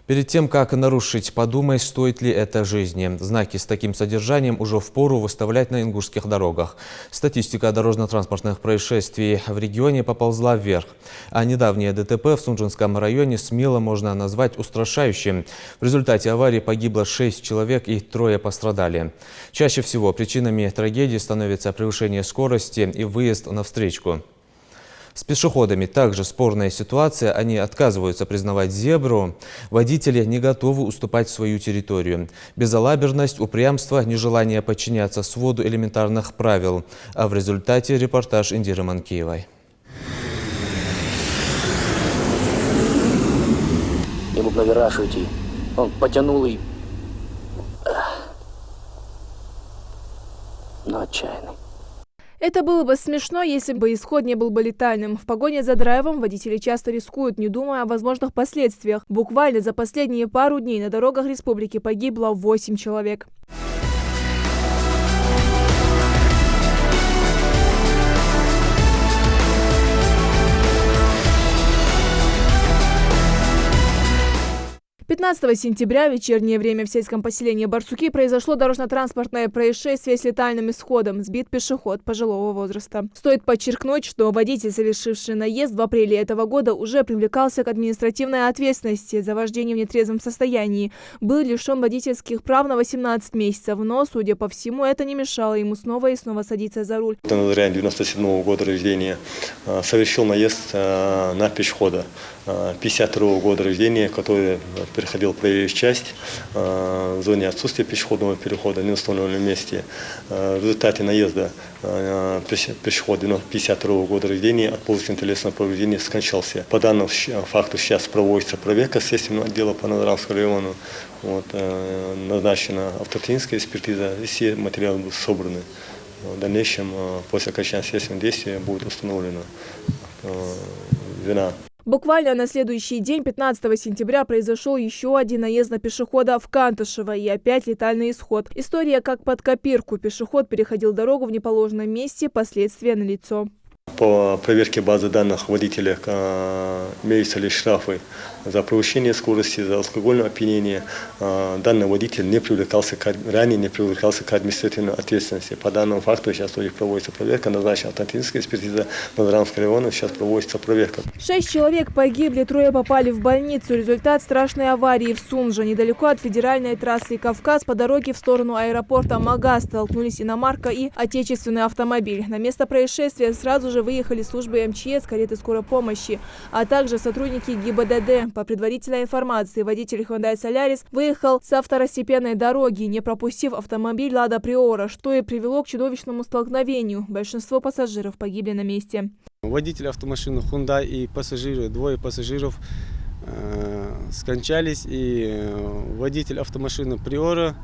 Перед тем, как нарушить, подумай, стоит ли это жизни. Знаки с таким содержанием уже впору выставлять на ингушских дорогах. Статистика дорожно-транспортных происшествий в регионе поползла вверх. А недавнее ДТП в Сунжинском районе смело можно назвать устрашающим. В результате аварии погибло 6 человек и 3 пострадали. Чаще всего причинами трагедии становится превышение скорости и выезд на встречку. С пешеходами также спорная ситуация. Они отказываются признавать зебру. Водители не готовы уступать свою территорию. Безалаберность, упрямство, нежелание подчиняться своду элементарных правил. А в результате репортаж Индиры Манкеевой. Ему на вираж уйти. Он потянул и... Но отчаянный. Это было бы смешно, если бы исход не был бы летальным. В погоне за драйвом водители часто рискуют, не думая о возможных последствиях. Буквально за последние пару дней на дорогах республики погибло 8 человек. 15 сентября в вечернее время в сельском поселении Барсуки произошло дорожно-транспортное происшествие с летальным исходом. Сбит пешеход пожилого возраста. Стоит подчеркнуть, что водитель, совершивший наезд в апреле этого года, уже привлекался к административной ответственности за вождение в нетрезвом состоянии. Был лишен водительских прав на 18 месяцев, но, судя по всему, это не мешало ему снова и снова садиться за руль. Назарян 97 года рождения совершил наезд на пешехода 52 года рождения, который переходил проезжую часть в зоне отсутствия пешеходного перехода не установленном месте. В результате наезда пешеход 52 года рождения от полученного телесного повреждения скончался. По данному факту сейчас проводится проверка следственного отдела по Назаранскому району. Назначена автоклиническая экспертиза, и все материалы будут собраны. В дальнейшем, после окончания следственного действия, будет установлена вина. Буквально на следующий день, 15 сентября, произошел еще один наезд на пешехода в Кантышево и опять летальный исход. История как под копирку. Пешеход переходил дорогу в неположенном месте, последствия налицо. По проверке базы данных водителя имеются ли штрафы за превышение скорости, за алкогольное опьянение. Данный водитель ранее не привлекался к административной ответственности. По данному факту сейчас проводится проверка, назначена автоклиническая экспертиза Назаранского района, сейчас проводится проверка. 6 человек погибли, 3 попали в больницу. Результат страшной аварии в Сунже. Недалеко от федеральной трассы Кавказ по дороге в сторону аэропорта Мага столкнулись иномарка и отечественный автомобиль. На место происшествия сразу же выехали службы МЧС, кареты скорой помощи, а также сотрудники ГИБДД. По предварительной информации, водитель Hyundai Solaris выехал с второстепенной дороги, не пропустив автомобиль Лада Приора, что и привело к чудовищному столкновению. Большинство пассажиров погибли на месте. Водитель автомашины Hyundai и пассажиры, 2 пассажиров скончались, и водитель автомашины Приора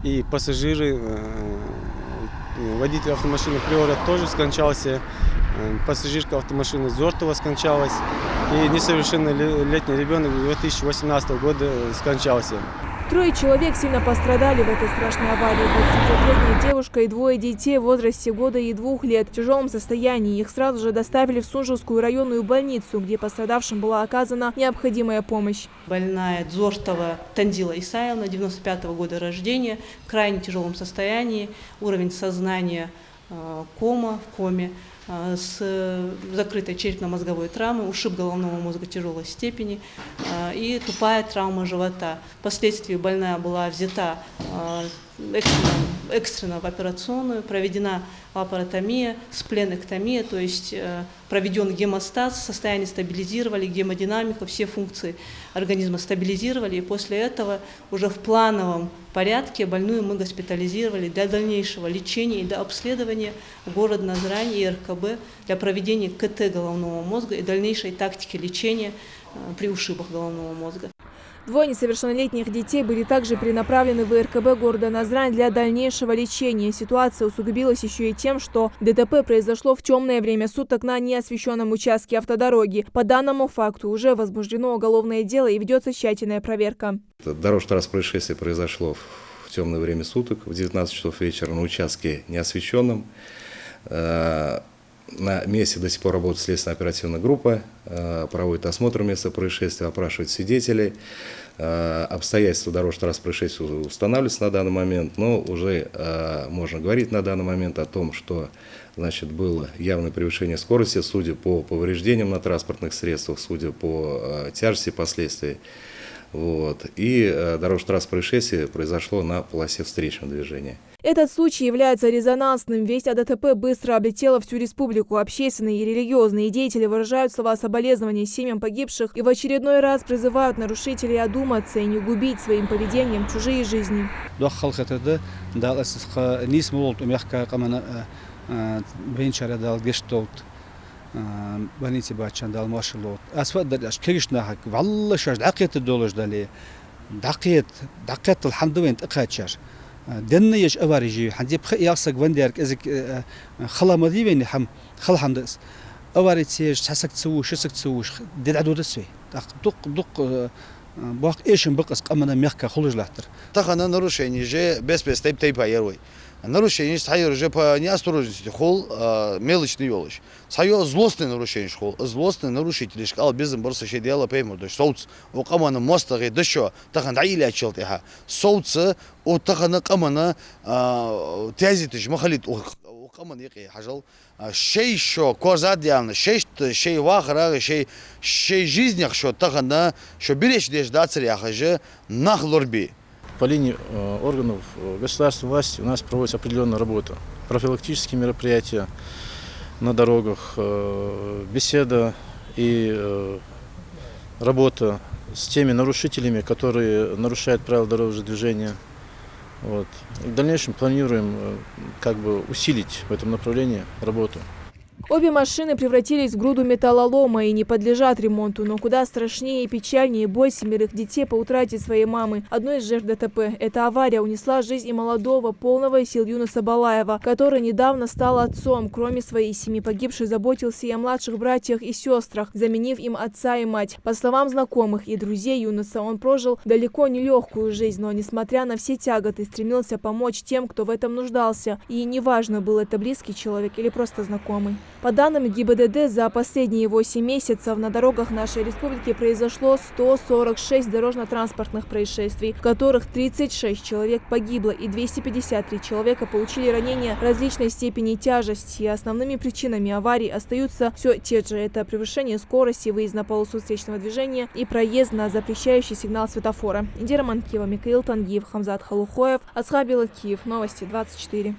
и пассажиры, водитель автомашины Приора тоже скончался. Пассажирка автомашины Зортова скончалась, и несовершеннолетний ребенок 2018 года скончался. 3 человек сильно пострадали в этой страшной аварии. 23-летняя девушка и 2 детей в возрасте года и 2 лет в тяжелом состоянии. Их сразу же доставили в Сунжинскую районную больницу, где пострадавшим была оказана необходимая помощь. Больная Зортова Тандила Исаевна, 95-го года рождения, в крайне тяжелом состоянии, уровень сознания в коме, с закрытой черепно-мозговой травмой, ушиб головного мозга тяжелой степени и тупая травма живота. Впоследствии больная была взята экстренно в операционную, проведена аппаратомия, спленэктомия, то есть проведен гемостаз, состояние стабилизировали, гемодинамику, все функции организма стабилизировали, и после этого уже в плановом порядке больную мы госпитализировали для дальнейшего лечения и до обследования в город Назрань и РКБ для проведения КТ головного мозга и дальнейшей тактики лечения при ушибах головного мозга. 2 несовершеннолетних детей были также перенаправлены в РКБ города Назрань для дальнейшего лечения. Ситуация усугубилась еще и тем, что ДТП произошло в темное время суток на неосвещенном участке автодороги. По данному факту уже возбуждено уголовное дело и ведется тщательная проверка. Дорожное происшествие произошло в темное время суток, в 19 часов вечера на участке неосвещенном. На месте до сих пор работает следственная оперативная группа, проводит осмотр места происшествия, опрашивает свидетелей. Обстоятельства дорожно-транспортных происшествий устанавливаются на данный момент, но уже можно говорить на данный момент о том, что значит, было явное превышение скорости, судя по повреждениям на транспортных средствах, судя по тяжести последствий. Вот. И дорожно-транспортное происшествие произошло на полосе встречного движения. Этот случай является резонансным. Весть о ДТП быстро облетела всю республику. Общественные и религиозные деятели выражают слова соболезнования семьям погибших и в очередной раз призывают нарушителей одуматься и не губить своим поведением чужие жизни. Больницы бачан дал маршалот. Асфальт даш киришнахак. Валла шаш дакет долож дали. Дакет алхамдулилlah тқачар. Денна еш аварижи. Хандип ясак вандерк эзик халамади вени хам халхамдас. Аваритсеш тасак цуш шасак цуш. Дедадо дасвей. Дук бак эшин бакас камана мягка хулжлахтер. Тахана нарушение же без тейп поерой. Нарушение сайор же по неосторожности хол мелочный елыш. Сайор злостный нарушение хол, злостный нарушитель шкал без борса ще дело пейму, то соуц у камана мостаги да что, тахан даили очелтиха. Соуца у тахана камана тязитыш махалит у камана яки хажал. Шей шо козадиан, шей вахра, шей жизнях шо тахана, шо берешь деш дацаряха же нахлорби. По линии органов государственной власти у нас проводится определенная работа. Профилактические мероприятия на дорогах, беседа и работа с теми нарушителями, которые нарушают правила дорожного движения. Вот. В дальнейшем планируем усилить в этом направлении работу. Обе машины превратились в груду металлолома и не подлежат ремонту, но куда страшнее и печальнее боль 7 детей по утрате своей мамы. Одной из жертв ДТП. Эта авария унесла жизнь и молодого, полного сил Юнуса Балаева, который недавно стал отцом. Кроме своей семьи погибший заботился и о младших братьях и сестрах, заменив им отца и мать. По словам знакомых и друзей Юнуса, он прожил далеко не легкую жизнь, но, несмотря на все тяготы, стремился помочь тем, кто в этом нуждался. И неважно, был это близкий человек или просто знакомый. По данным ГИБДД, за последние 8 месяцев на дорогах нашей республики произошло 146 дорожно-транспортных происшествий, в которых 36 человек погибло и 253 человека получили ранения различной степени тяжести. Основными причинами аварий остаются все те же. Это превышение скорости, выезд на полосу встречного движения и проезд на запрещающий сигнал светофора. Индира Манкива, Михаил Тангиев, Хамзат Халухоев, Асхабила, Киев. Новости 24.